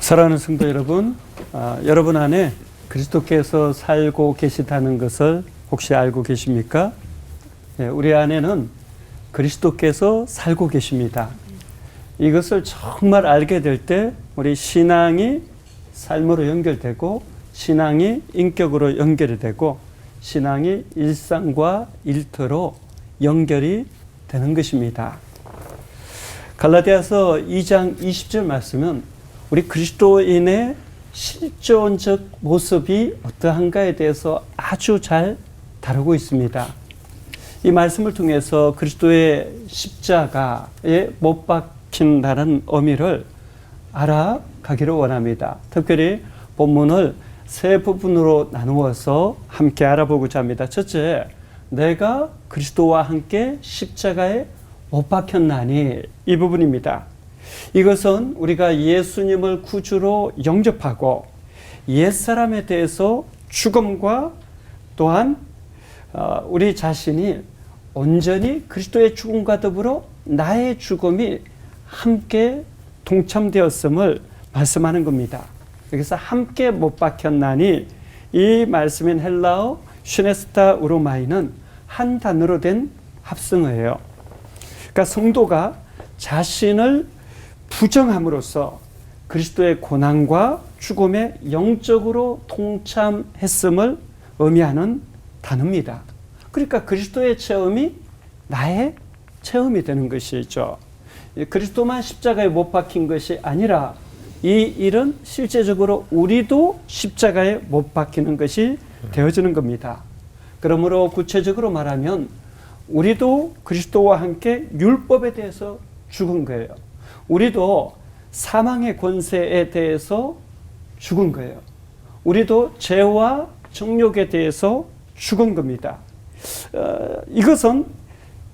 사랑하는 성도 여러분, 여러분 안에 그리스도께서 살고 계시다는 것을 혹시 알고 계십니까? 네, 우리 안에는 그리스도께서 살고 계십니다. 이것을 정말 알게 될 때 우리 신앙이 삶으로 연결되고 신앙이 인격으로 연결이 되고 신앙이 일상과 일터로 연결이 되는 것입니다. 갈라디아서 2장 20절 말씀은 우리 그리스도인의 실존적 모습이 어떠한가에 대해서 아주 잘 다루고 있습니다. 이 말씀을 통해서 그리스도의 십자가에 못 박힌다는 의미를 알아가기를 원합니다. 특별히 본문을 세 부분으로 나누어서 함께 알아보고자 합니다. 첫째, 내가 그리스도와 함께 십자가에 못 박혔나니, 이 부분입니다. 이것은 우리가 예수님을 구주로 영접하고 옛사람에 대해서 죽음과 또한 우리 자신이 온전히 그리스도의 죽음과 더불어 나의 죽음이 함께 동참되었음을 말씀하는 겁니다. 여기서 함께 못 박혔나니, 이 말씀인 헬라어 슈네스타 우로마이는 한 단어로 된 합성어예요. 그러니까 성도가 자신을 부정함으로써 그리스도의 고난과 죽음에 영적으로 동참했음을 의미하는 단어입니다. 그러니까 그리스도의 체험이 나의 체험이 되는 것이죠. 그리스도만 십자가에 못 박힌 것이 아니라 이 일은 실제적으로 우리도 십자가에 못 박히는 것이 되어지는 겁니다. 그러므로 구체적으로 말하면 우리도 그리스도와 함께 율법에 대해서 죽은 거예요. 우리도 사망의 권세에 대해서 죽은 거예요. 우리도 죄와 정욕에 대해서 죽은 겁니다. 이것은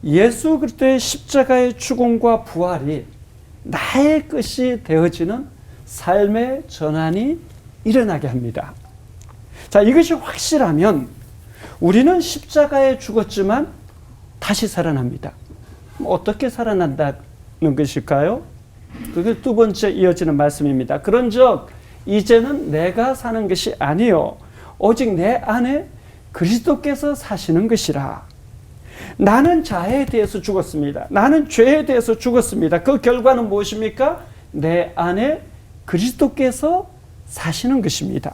예수 그리스도의 십자가의 죽음과 부활이 나의 것이 되어지는 삶의 전환이 일어나게 합니다. 자, 이것이 확실하면 우리는 십자가에 죽었지만 다시 살아납니다. 어떻게 살아난다는 것일까요? 그게 두 번째 이어지는 말씀입니다. 그런즉 이제는 내가 사는 것이 아니요 오직 내 안에 그리스도께서 사시는 것이라. 나는 자해에 대해서 죽었습니다. 나는 죄에 대해서 죽었습니다. 그 결과는 무엇입니까? 내 안에 그리스도께서 사시는 것입니다.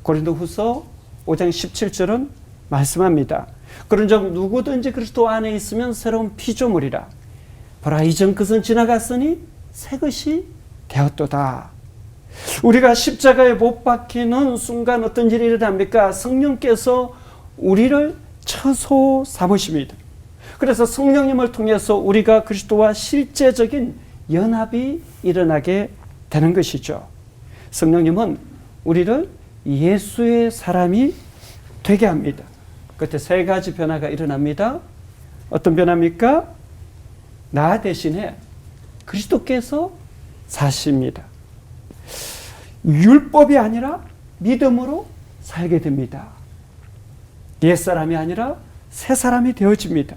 고린도후서 5장 17절은 말씀합니다. 그런즉 누구든지 그리스도 안에 있으면 새로운 피조물이라. 보라, 이전 것은 지나갔으니 새 것이 되었도다. 우리가 십자가에 못 박히는 순간 어떤 일이 일어납니까? 성령께서 우리를 처소 삼으십니다. 그래서 성령님을 통해서 우리가 그리스도와 실제적인 연합이 일어나게 되는 것이죠. 성령님은 우리를 예수의 사람이 되게 합니다. 그때 세 가지 변화가 일어납니다. 어떤 변화입니까? 나 대신에 그리스도께서 사십니다. 율법이 아니라 믿음으로 살게 됩니다. 옛사람이 아니라 새사람이 되어집니다.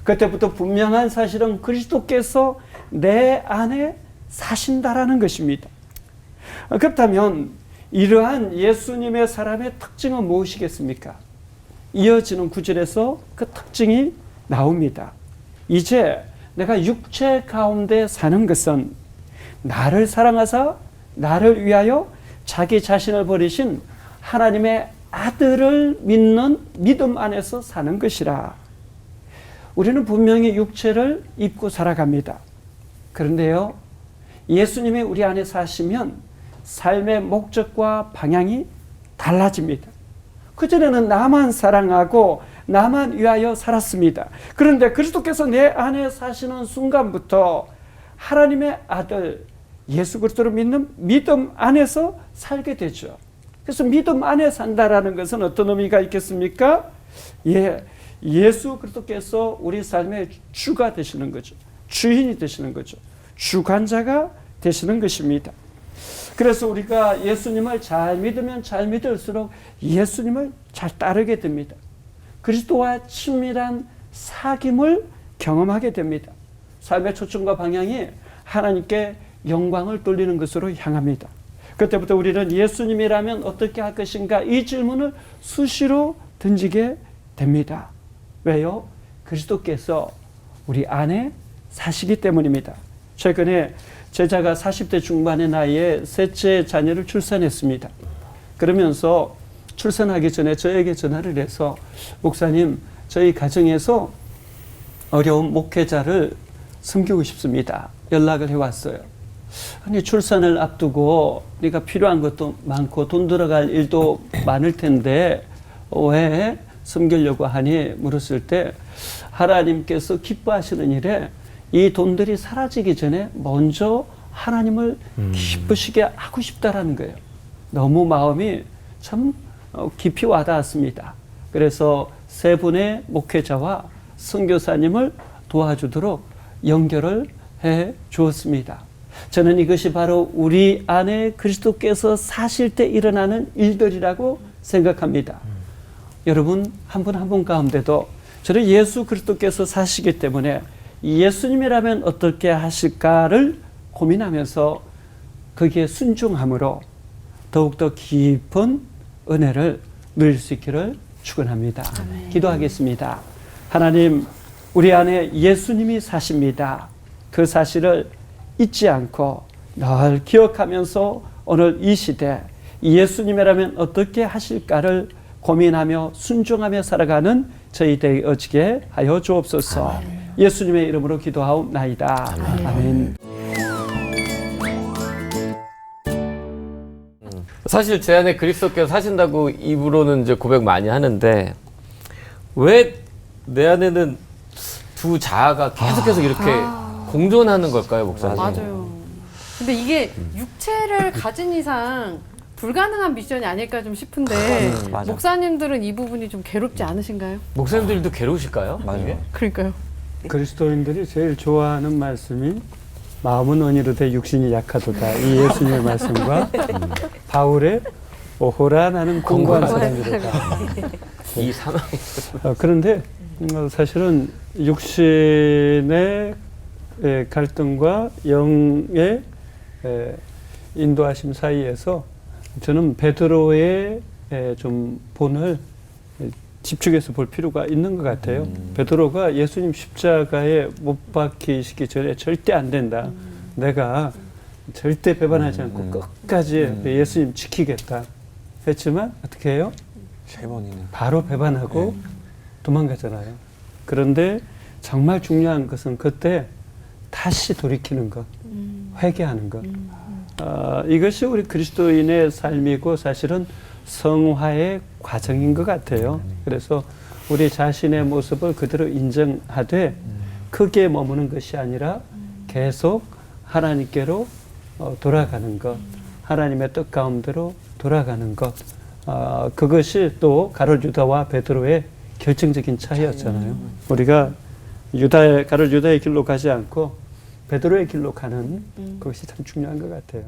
그때부터 분명한 사실은 그리스도께서 내 안에 사신다라는 것입니다. 그렇다면 이러한 예수님의 사람의 특징은 무엇이겠습니까? 이어지는 구절에서 그 특징이 나옵니다. 이제 내가 육체 가운데 사는 것은 나를 사랑하사 나를 위하여 자기 자신을 버리신 하나님의 아들을 믿는 믿음 안에서 사는 것이라. 우리는 분명히 육체를 입고 살아갑니다. 그런데요, 예수님이 우리 안에 사시면 삶의 목적과 방향이 달라집니다. 그전에는 나만 사랑하고 나만 위하여 살았습니다. 그런데 그리스도께서 내 안에 사시는 순간부터 하나님의 아들 예수 그리스도를 믿는 믿음 안에서 살게 되죠. 그래서 믿음 안에 산다라는 것은 어떤 의미가 있겠습니까? 예수 그리스도께서 우리 삶의 주가 되시는 거죠. 주인이 되시는 거죠. 주관자가 되시는 것입니다. 그래서 우리가 예수님을 잘 믿으면 잘 믿을수록 예수님을 잘 따르게 됩니다. 그리스도와 친밀한 사귐을 경험하게 됩니다. 삶의 초점과 방향이 하나님께 영광을 돌리는 것으로 향합니다. 그때부터 우리는 예수님이라면 어떻게 할 것인가 이 질문을 수시로 던지게 됩니다. 왜요? 그리스도께서 우리 안에 사시기 때문입니다. 최근에 제자가 40대 중반의 나이에 셋째 자녀를 출산했습니다. 그러면서 출산하기 전에 저에게 전화를 해서 목사님, 저희 가정에서 어려운 목회자를 섬기고 싶습니다. 연락을 해왔어요. 아니, 출산을 앞두고 네가 필요한 것도 많고 돈 들어갈 일도 많을 텐데 왜 섬기려고 하니 물었을 때 하나님께서 기뻐하시는 일에 이 돈들이 사라지기 전에 먼저 하나님을 기쁘시게 하고 싶다라는 거예요. 너무 마음이 참 깊이 와닿았습니다. 그래서 세 분의 목회자와 선교사님을 도와주도록 연결을 해 주었습니다. 저는 이것이 바로 우리 안에 그리스도께서 사실 때 일어나는 일들이라고 생각합니다. 여러분 한 분 한 분 가운데도 저는 예수 그리스도께서 사시기 때문에 예수님이라면 어떻게 하실까를 고민하면서 거기에 순종함으로 더욱더 깊은 은혜를 누릴 수 있기를 축원합니다. 아멘. 기도하겠습니다. 하나님, 우리 안에 예수님이 사십니다. 그 사실을 잊지 않고 늘 기억하면서 오늘 이 시대 예수님이라면 어떻게 하실까를 고민하며 순종하며 살아가는 저희 되어지게 하여 주옵소서. 아멘. 예수님의 이름으로 기도하옵나이다. 아멘. 아멘. 사실 제 안에 그리스도께서 사신다고 입으로는 이제 고백 많이 하는데 왜 내 안에는 두 자아가 계속해서 이렇게 공존하는 걸까요, 목사님? 맞아요. 근데 이게 육체를 가진 이상 불가능한 미션이 아닐까 좀 싶은데 목사님들은 이 부분이 좀 괴롭지 않으신가요? 목사님들도 괴로우실까요? 맞아요. 그러니까요. 그리스도인들이 제일 좋아하는 말씀이 마음은 언이로되 육신이 약하도다. 이 예수님의 말씀과 바울의 오호라 나는 공고한 사람이로다. 이 상황. 그런데 사실은 육신의 갈등과 영의 인도하심 사이에서 저는 베드로의 좀 본을 집중해서 볼 필요가 있는 것 같아요. 베드로가 예수님 십자가에 못 박히시기 전에 절대 안 된다. 내가 절대 배반하지 않고 끝까지 예수님 지키겠다 했지만 어떻게 해요? 세 번이나. 바로 배반하고 도망가잖아요. 그런데 정말 중요한 것은 그때 다시 돌이키는 것, 회개하는 것. 이것이 우리 그리스도인의 삶이고 사실은 성화의 과정인 것 같아요. 그래서 우리 자신의 모습을 그대로 인정하되 크게 머무는 것이 아니라 계속 하나님께로 돌아가는 것, 하나님의 뜻 가운데로 돌아가는 것. 그것이 또 가룟 유다와 베드로의 결정적인 차이였잖아요. 우리가 가룟 유다의 길로 가지 않고 베드로의 길로 가는 그것이 참 중요한 것 같아요.